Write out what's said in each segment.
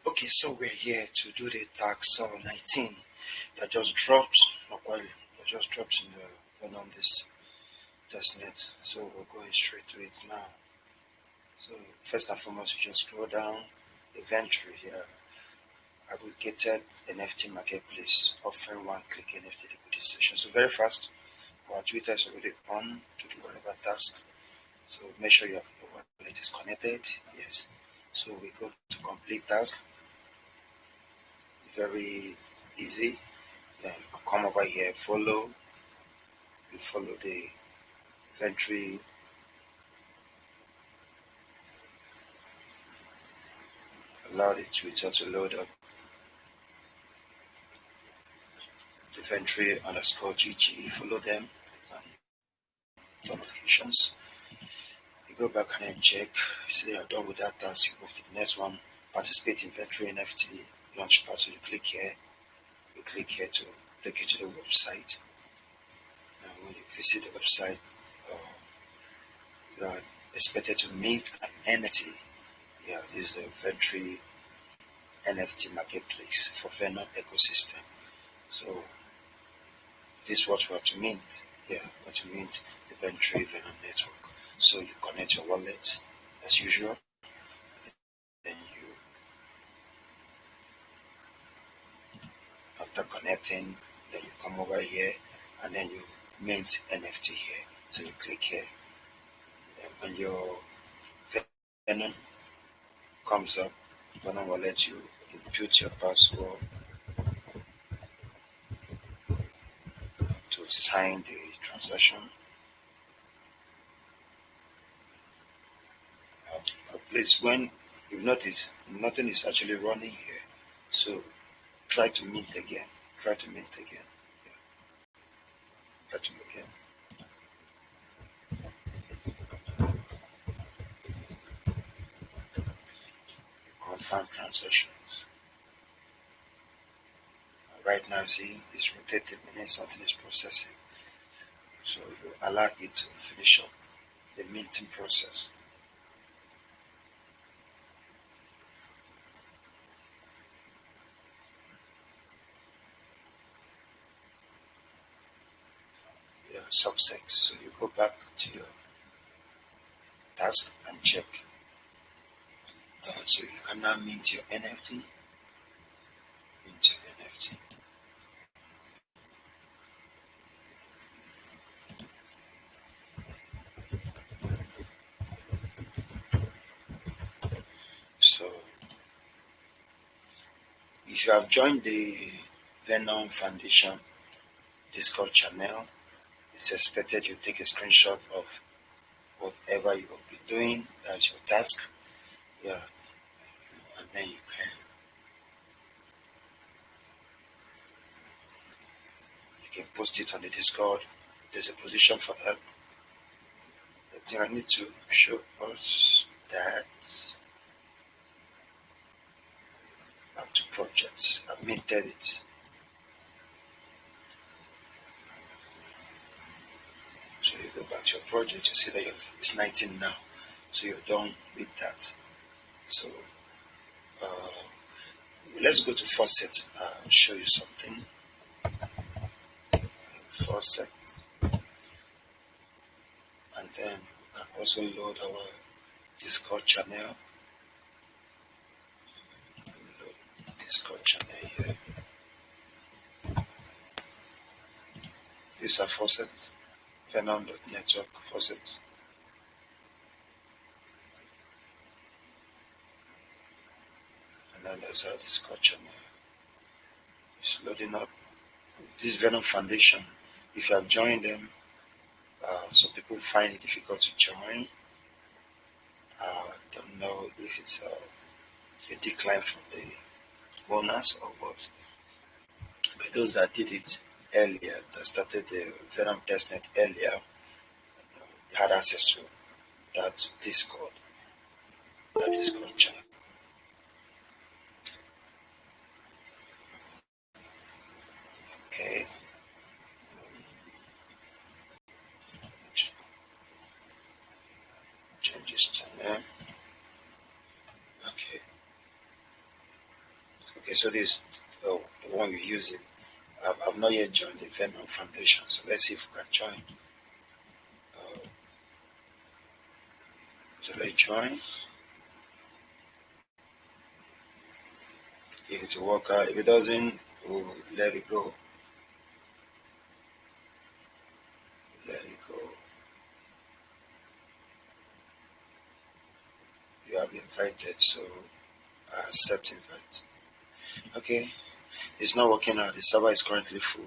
Okay, so we're here to do the tax 19 that just dropped, not quite, that just dropped in the Venom this testnet. So we're going straight to it now. So first and foremost, you just scroll down inventory here, aggregated NFT marketplace offering one-click NFT liquidity session. So very fast. Our Twitter is already on to do whatever task. So make sure your wallet is connected. Yes. So we go to complete task. Very easy. Then you come over here, follow. You follow the inventory. Allow the Twitter to load up. Inventory underscore GG. Follow them. Notifications. You go back and then check. You see you're done with that task. You move to the next one. Participate inventory NFT launchpad. So you click here. You click here to take you to the website. Now when you visit the website, you are expected to meet an entity. Yeah, this is the inventory NFT marketplace for Venom ecosystem. So this is what we have to mint. Yeah, we have to mint the inventory Venom network. So you connect your wallet as usual. Then you, after connecting, then you come over here and then you mint NFT here. So you click here. And when your Venom comes up, Venom will let you input your password to sign the transaction. Please, when you notice nothing is actually running here, so try to mint again. Try to mint again. Yeah. Try to mint again. You confirm transactions. Right now, see, it's rotating, meaning something is processing. So you allow it to finish up the minting process. Yeah, success. So you go back to your task and check. So you can now mint your NFT. Mint your NFT. So if you have joined the Venom Foundation Discord channel, it's expected you take a screenshot of whatever you will be doing. That's your task. Yeah, and then you can post it on the Discord. There's a position for that. I think I need to show us that back to projects. I've minted it. So you go back to your project, you see that it's 19 now. So you're done with that. So let's go to faucet. I'll show you something. Faucet. And then we can also load our Discord channel. Load Discord channel here. These are faucets. Venom.network faucets. And then there's our Discord channel. It's loading up. This Venom Foundation, if you have joined them, some people find it difficult to join. I don't know if it's a decline from the owners or what. But those that did it earlier, that started the Venom testnet earlier, had access to that Discord channel. Okay. Change this channel. Okay. so this the one you use it. I've not yet joined the Venom Foundation, so let's see if we can join. So let's join. If it will work out, if it doesn't, we'll let it go. Let it go. You have been invited, so I accept invite. Okay, it's not working out. The server is currently full.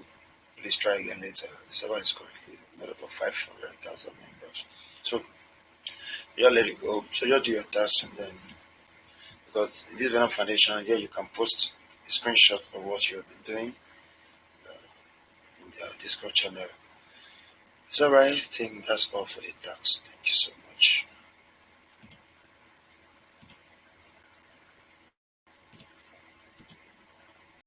Please try again later. The server is currently made up of 500,000 members. So just let it go. So just do your task and then, because in this Venom Foundation, yeah, you can post a screenshot of what you have been doing in the Discord channel. It's alright. I think that's all for the task. Thank you so much.